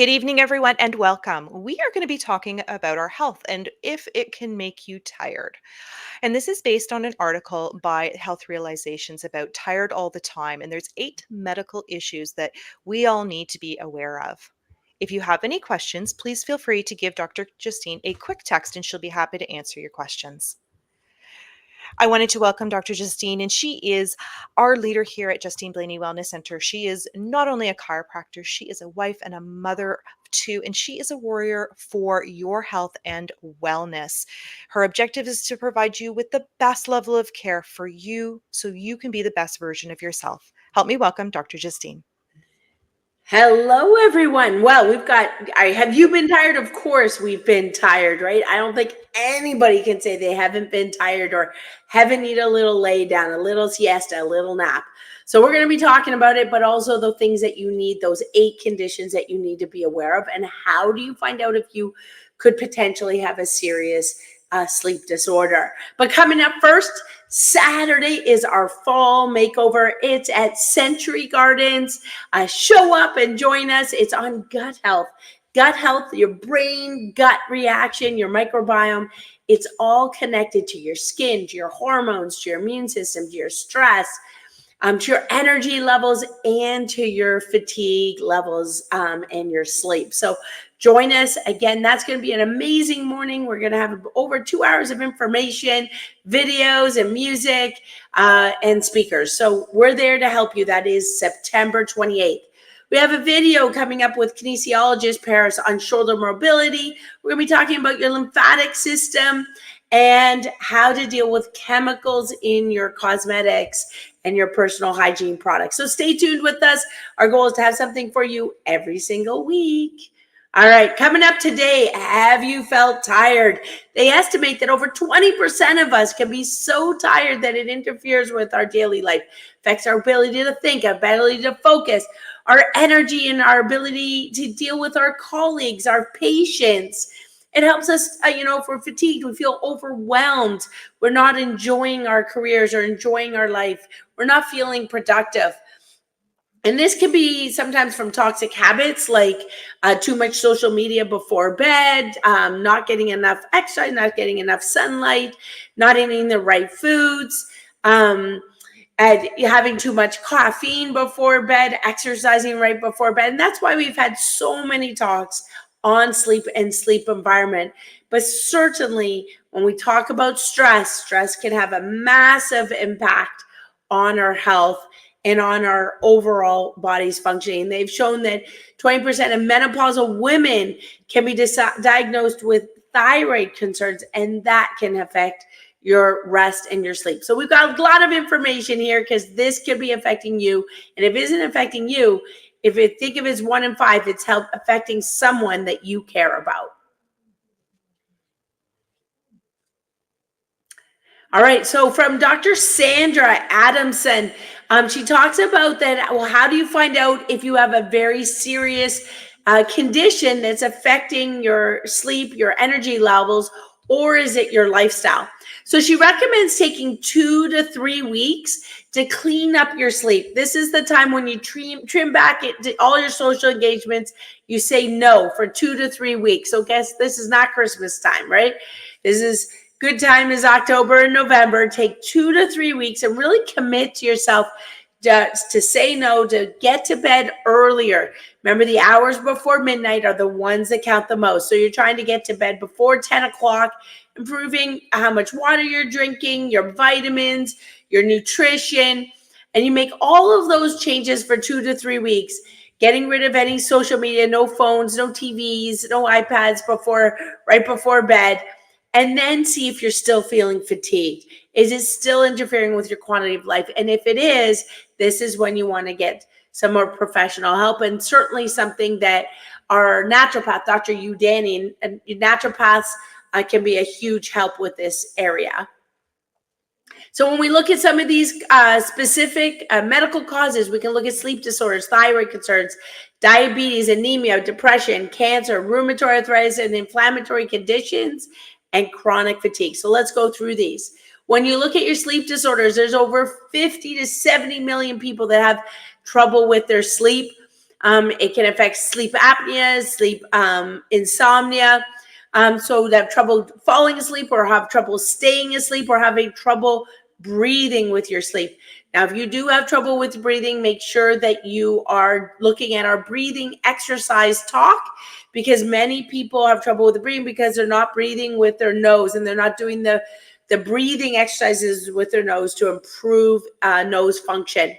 Good evening, everyone, and welcome. We are going to be talking about our health and if it can make you tired. And this is based on an article by Health Realizations about tired all the time. And there's 8 medical issues that we all need to be aware of. If you have any questions, please feel free to give Dr. Justine a quick text and she'll be happy to answer your questions. I wanted to welcome Dr. Justine, and she is our leader here at Justine Blainey Wellness Center. She is not only a chiropractor, she is a wife and a mother too, and she is a warrior for your health and wellness. Her objective is to provide you with the best level of care for you so you can be the best version of yourself. Help me welcome Dr. Justine. Hello, everyone. Well, have you been tired? Of course, we've been tired, right? I don't think anybody can say they haven't been tired or haven't needed a little lay down, a little siesta, a little nap. So we're going to be talking about it, but also the things that you need, those 8 conditions that you need to be aware of. And how do you find out if you could potentially have a serious sleep disorder? But coming up first, Saturday is our fall makeover. It's at Century Gardens. Show up and join us. It's on gut health. Gut health, your brain, gut reaction, your microbiome. It's all connected to your skin, to your hormones, to your immune system, to your stress, to your energy levels, and to your fatigue levels and your sleep. So join us. Again, that's going to be an amazing morning. We're going to have over 2 hours of information, videos, and music, and speakers. So we're there to help you. That is September 28th. We have a video coming up with kinesiologist Paris on shoulder mobility. We're going to be talking about your lymphatic system and how to deal with chemicals in your cosmetics and your personal hygiene products. So stay tuned with us. Our goal is to have something for you every single week. All right, coming up today, have you felt tired? They estimate that over 20% of us can be so tired that it interferes with our daily life, affects our ability to think, our ability to focus, our energy, and our ability to deal with our colleagues, our patients. It helps us, if we're fatigued, we feel overwhelmed. We're not enjoying our careers or enjoying our life. We're not feeling productive. And this can be sometimes from toxic habits like too much social media before bed, not getting enough exercise, not getting enough sunlight, not eating the right foods, and having too much caffeine before bed, exercising right before bed. And that's why we've had so many talks on sleep and sleep environment. But certainly when we talk about stress can have a massive impact on our health and on our overall body's functioning. They've shown that 20% of menopausal women can be diagnosed with thyroid concerns, and that can affect your rest and your sleep. So we've got a lot of information here because this could be affecting you. And if it isn't affecting you, if you think of it as 1 in 5, it's affecting someone that you care about. All right, so from Dr. Sandra Adamson, she talks about that. Well, how do you find out if you have a very serious condition that's affecting your sleep, your energy levels, or is it your lifestyle? So she recommends taking 2 to 3 weeks to clean up your sleep. This is the time when you trim back all your social engagements. You say no for 2 to 3 weeks. So guess this is not Christmas time, right? This is good time is October and November. Take 2 to 3 weeks and really commit to yourself to say no, to get to bed earlier. Remember, the hours before midnight are the ones that count the most. So you're trying to get to bed before 10 o'clock, improving how much water you're drinking, your vitamins, your nutrition, and you make all of those changes for 2 to 3 weeks, getting rid of any social media, no phones, no TVs, no iPads right before bed. And then see if you're still feeling fatigued. Is it still interfering with your quality of life? And if it is, this is when you want to get some more professional help, and certainly something that our naturopath, Dr. Udani, and naturopaths can be a huge help with this area. So when we look at some of these specific medical causes, we can look at sleep disorders, thyroid concerns, diabetes, anemia, depression, cancer, rheumatoid arthritis, and inflammatory conditions, and chronic fatigue. So let's go through these. When you look at your sleep disorders, there's over 50 to 70 million people that have trouble with their sleep. It can affect sleep apnea, sleep insomnia. So that have trouble falling asleep or have trouble staying asleep or having trouble breathing with your sleep. Now, if you do have trouble with breathing, make sure that you are looking at our breathing exercise talk, because many people have trouble with the breathing because they're not breathing with their nose and they're not doing the breathing exercises with their nose to improve nose function.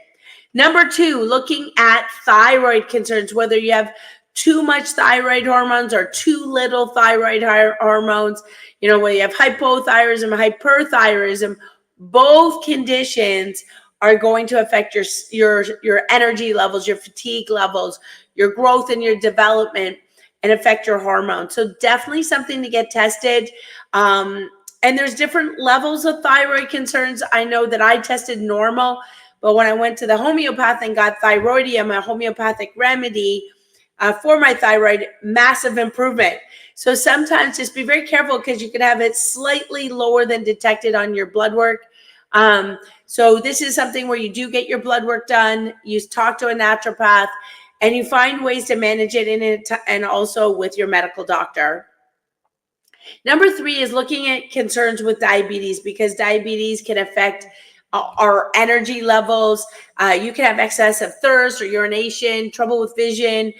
Number 2, looking at thyroid concerns, whether you have too much thyroid hormones or too little thyroid hormones, whether you have hypothyroidism, hyperthyroidism, both conditions are going to affect your energy levels, your fatigue levels, your growth and your development, and affect your hormones. So definitely something to get tested. And there's different levels of thyroid concerns. I know that I tested normal, but when I went to the homeopath and got thyroidium, a homeopathic remedy for my thyroid, massive improvement. So sometimes just be very careful, because you could have it slightly lower than detected on your blood work. So this is something where you do get your blood work done, you talk to a naturopath, and you find ways to manage it in it, and also with your medical doctor. Number 3 is looking at concerns with diabetes, because diabetes can affect our energy levels. You can have excessive thirst or urination, trouble with vision,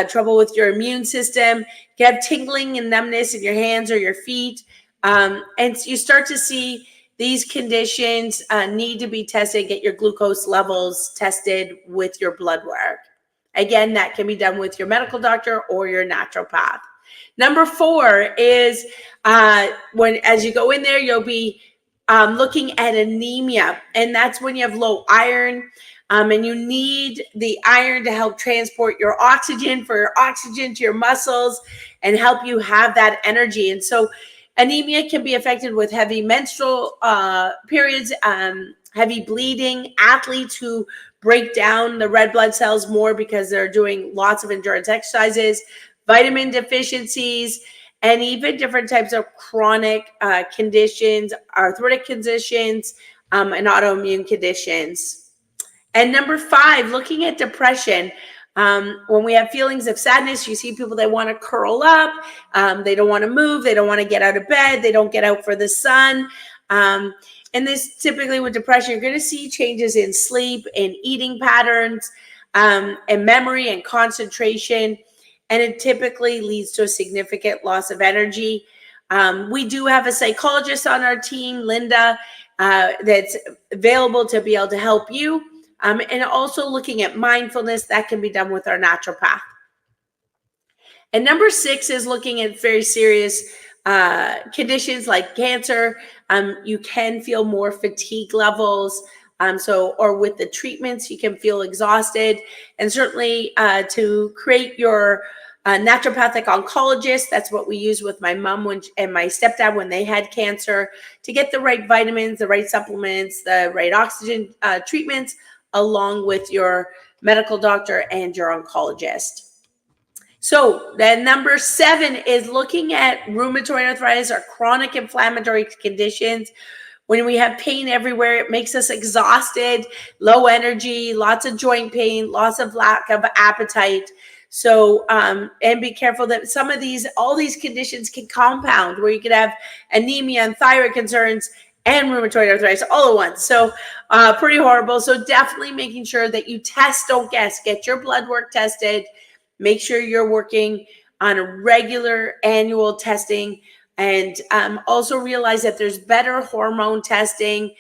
trouble with your immune system. You can have tingling and numbness in your hands or your feet. And you start to see these conditions need to be tested, get your glucose levels tested with your blood work. Again, that can be done with your medical doctor or your naturopath. Number 4 is as you go in there, you'll be looking at anemia, and that's when you have low iron, and you need the iron to help transport your oxygen, for your oxygen to your muscles, and help you have that energy. And so anemia can be affected with heavy menstrual periods, heavy bleeding, athletes who break down the red blood cells more because they're doing lots of endurance exercises, vitamin deficiencies, and even different types of chronic conditions, arthritic conditions, and autoimmune conditions. And number 5, looking at depression. When we have feelings of sadness, you see people that want to curl up, they don't want to move, they don't want to get out of bed, they don't get out for the sun. And this typically with depression, you're going to see changes in sleep and eating patterns, and memory and concentration. And it typically leads to a significant loss of energy. We do have a psychologist on our team, Linda, that's available to be able to help you. And also looking at mindfulness, that can be done with our naturopath. And number 6 is looking at very serious conditions like cancer. You can feel more fatigue levels. Or with the treatments, you can feel exhausted. And certainly to create your naturopathic oncologist, that's what we use with my mom and my stepdad when they had cancer, to get the right vitamins, the right supplements, the right oxygen treatments, along with your medical doctor and your oncologist. So then number 7 is looking at rheumatoid arthritis or chronic inflammatory conditions. When we have pain everywhere, it makes us exhausted, low energy, lots of joint pain, lots of lack of appetite. So, and be careful that all these conditions can compound, where you could have anemia and thyroid concerns and rheumatoid arthritis all at once. So pretty horrible. So definitely making sure that you test, don't guess, get your blood work tested. Make sure you're working on a regular annual testing, and also realize that there's better hormone testing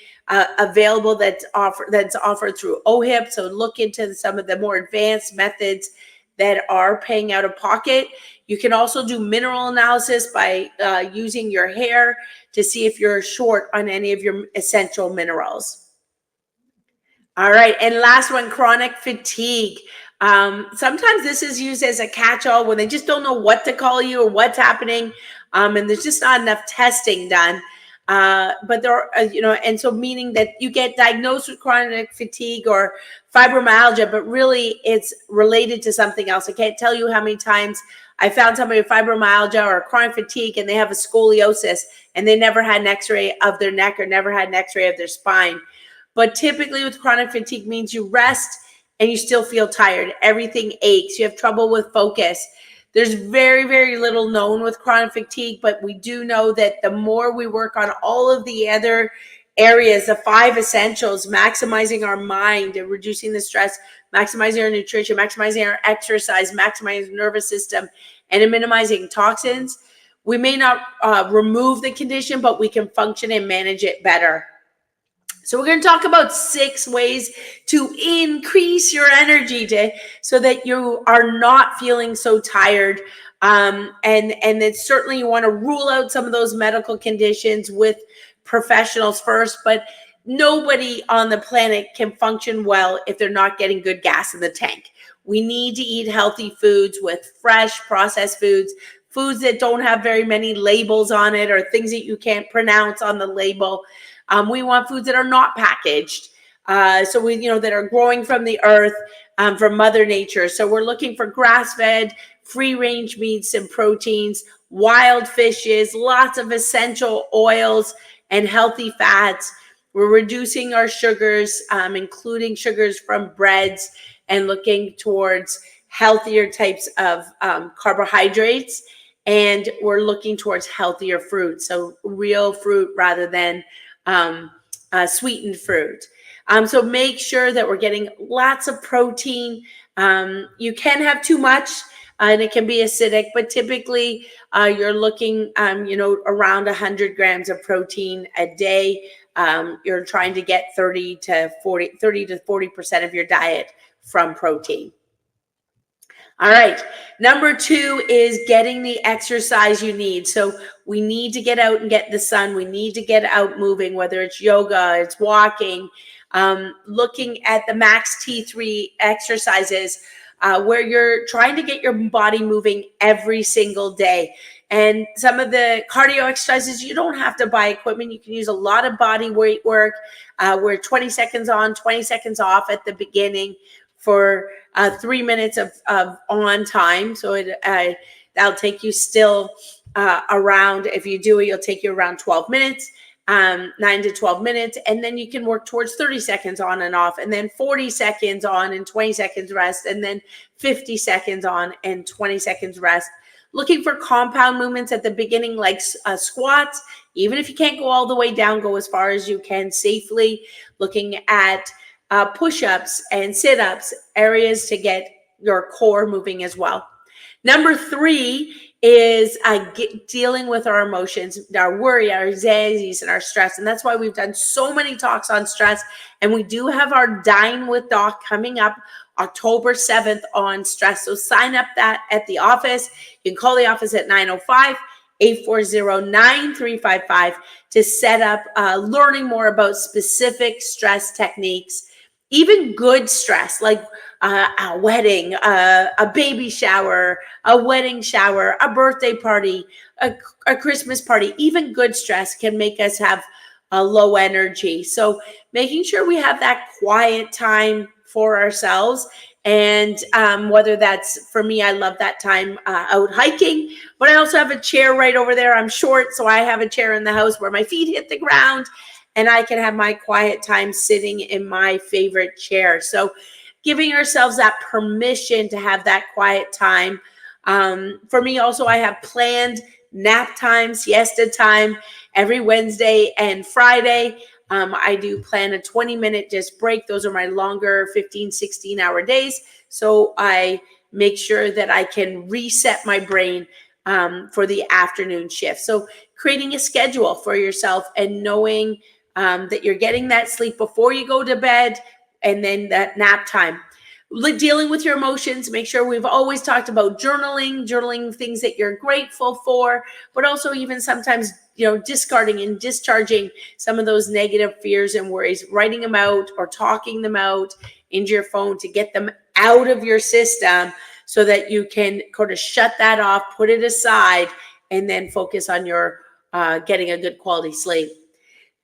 available that's offered through OHIP. So look into some of the more advanced methods that are paying out of pocket. You can also do mineral analysis by using your hair to see if you're short on any of your essential minerals. All right, and last one, chronic fatigue. Sometimes this is used as a catch-all when they just don't know what to call you or what's happening, and there's just not enough testing done. But there are, and so meaning that you get diagnosed with chronic fatigue or fibromyalgia, but really it's related to something else. I can't tell you how many times I found somebody with fibromyalgia or chronic fatigue and they have a scoliosis and they never had an x-ray of their neck or never had an x-ray of their spine. But typically with chronic fatigue means you rest and you still feel tired. Everything aches. You have trouble with focus. There's very, very little known with chronic fatigue, but we do know that the more we work on all of the other areas, the 5 essentials, maximizing our mind and reducing the stress, maximizing our nutrition, maximizing our exercise, maximizing nervous system, and minimizing toxins, we may not remove the condition, but we can function and manage it better. So we're going to talk about 6 ways to increase your energy so that you are not feeling so tired. And it's certainly you want to rule out some of those medical conditions with professionals first, but nobody on the planet can function well if they're not getting good gas in the tank. We need to eat healthy foods with fresh processed foods, foods that don't have very many labels on it or things that you can't pronounce on the label. We want foods that are not packaged. So that are growing from the earth, from Mother Nature. So we're looking for grass-fed, free-range meats and proteins, wild fishes, lots of essential oils and healthy fats. We're reducing our sugars, including sugars from breads, and looking towards healthier types of carbohydrates. And we're looking towards healthier fruit, so real fruit rather than sweetened fruit. So make sure that we're getting lots of protein. You can have too much and it can be acidic, but typically you're looking, around 100 grams of protein a day. You're trying to get 30 to 40% of your diet from protein. All right. Number 2 is getting the exercise you need. So we need to get out and get the sun. We need to get out moving, whether it's yoga, it's walking, looking at the max T3 exercises, where you're trying to get your body moving every single day. And some of the cardio exercises, you don't have to buy equipment. You can use a lot of body weight work. We're 20 seconds on, 20 seconds off at the beginning for 3 minutes of on time. So that'll take you still around, if you do it, you'll take you around 12 minutes, 9 to 12 minutes. And then you can work towards 30 seconds on and off, and then 40 seconds on and 20 seconds rest, and then 50 seconds on and 20 seconds rest. Looking for compound movements at the beginning, like squats. Even if you can't go all the way down, go as far as you can safely. Looking at push-ups and sit-ups, areas to get your core moving as well. Number 3 is dealing with our emotions, our worry, our anxieties, and our stress. And that's why we've done so many talks on stress. And we do have our Dine with Doc coming up October 7th on stress. So sign up that at the office. You can call the office at 905-840-9355 to set up learning more about specific stress techniques. Even good stress, like a wedding, a baby shower, a wedding shower, a birthday party, a Christmas party, even good stress can make us have a low energy. So making sure we have that quiet time for ourselves. And whether that's, for me, I love that time out hiking, but I also have a chair right over there. I'm short, so I have a chair in the house where my feet hit the ground, and I can have my quiet time sitting in my favorite chair. So giving ourselves that permission to have that quiet time. For me also, I have planned nap time, siesta time every Wednesday and Friday. I do plan a 20-minute just break. Those are my longer 15, 16-hour days. So I make sure that I can reset my brain for the afternoon shift. So creating a schedule for yourself and knowing that you're getting that sleep before you go to bed, and then that nap time. Dealing with your emotions, make sure we've always talked about journaling things that you're grateful for, but also even sometimes, discarding and discharging some of those negative fears and worries, writing them out or talking them out into your phone to get them out of your system so that you can kind of shut that off, put it aside, and then focus on your getting a good quality sleep.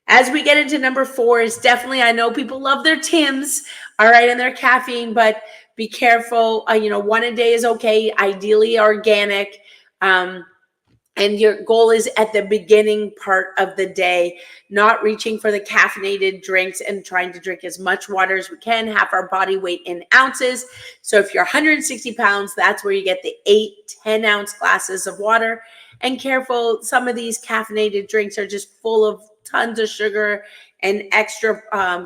As we get into number 4 is definitely, I know people love their Tims, all right, and their caffeine, but be careful. 1 a day is okay, ideally organic. And your goal is at the beginning part of the day, not reaching for the caffeinated drinks and trying to drink as much water as we can, half our body weight in ounces. So if you're 160 pounds, that's where you get the 8-10 ounce glasses of water. And careful, some of these caffeinated drinks are just full of tons of sugar and extra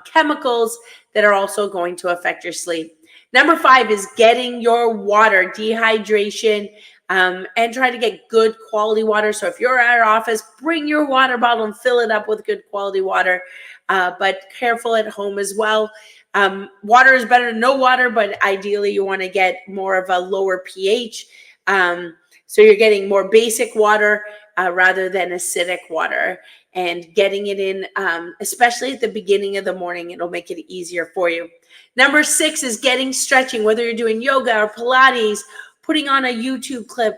chemicals that are also going to affect your sleep. Number 5 is getting your water, dehydration, and try to get good quality water. So if you're at our office, bring your water bottle and fill it up with good quality water, but careful at home as well. Water is better than no water, but ideally you want to get more of a lower pH. So you're getting more basic water rather than acidic water, and getting it in, especially at the beginning of the morning, it'll make it easier for you. Number 6 is getting stretching, whether you're doing yoga or Pilates, putting on a YouTube clip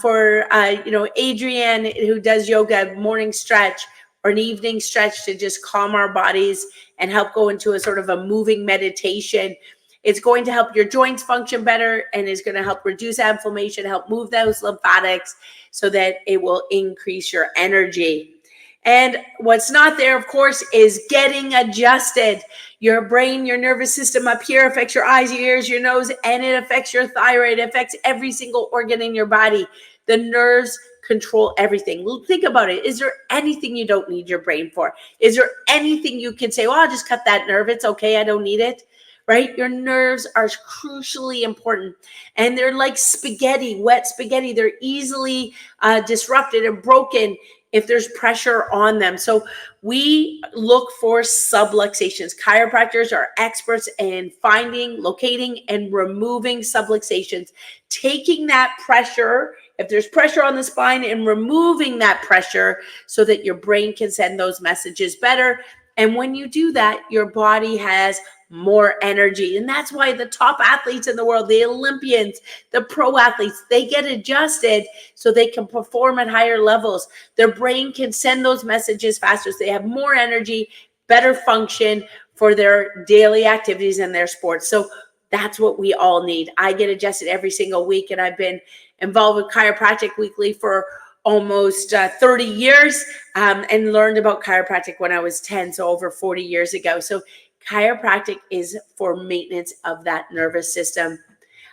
for Adrienne, who does yoga, morning stretch or an evening stretch to just calm our bodies and help go into a sort of a moving meditation. It's going to help your joints function better, and is going to help reduce inflammation, help move those lymphatics so that it will increase your energy. And what's not there, of course, is getting adjusted. Your brain, your nervous system up here affects your eyes, your ears, your nose, and it affects your thyroid. It affects every single organ in your body. The nerves control everything. Think about it. Is there anything you don't need your brain for? Is there anything you can say, well, I'll just cut that nerve. It's okay. I don't need it. Right? Your nerves are crucially important, and they're like spaghetti, wet spaghetti. They're easily disrupted and broken if there's pressure on them. So we look for subluxations. Chiropractors are experts in finding, locating, and removing subluxations, taking that pressure, if there's pressure on the spine, and removing that pressure so that your brain can send those messages better. And when you do that, your body has more energy. And that's why the top athletes in the world, the Olympians, the pro athletes, they get adjusted so they can perform at higher levels. Their brain can send those messages faster, so they have more energy, better function for their daily activities and their sports. So that's what we all need. I get adjusted every single week, and I've been involved with Chiropractic Weekly for almost 30 years, and learned about chiropractic when I was 10, so over 40 years ago. So chiropractic is for maintenance of that nervous system.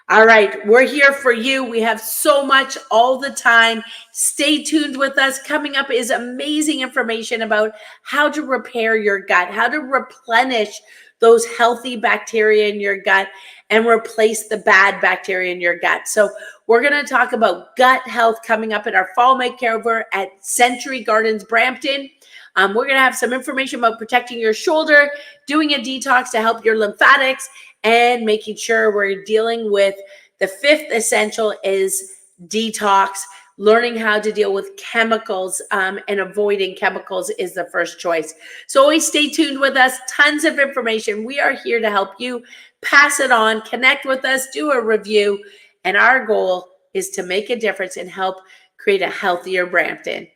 All right, we're here for you. We have so much all the time. Stay tuned with us. Coming up is amazing information about how to repair your gut, how to replenish those healthy bacteria in your gut and replace the bad bacteria in your gut. So we're going to talk about gut health coming up in our fall makeover at Century Gardens, Brampton. We're going to have some information about protecting your shoulder, doing a detox to help your lymphatics, and making sure we're dealing with the 5th essential is detox. Learning how to deal with chemicals and avoiding chemicals is the first choice. So always stay tuned with us. Tons of information. We are here to help you. Pass it on, connect with us, do a review. And our goal is to make a difference and help create a healthier Brampton.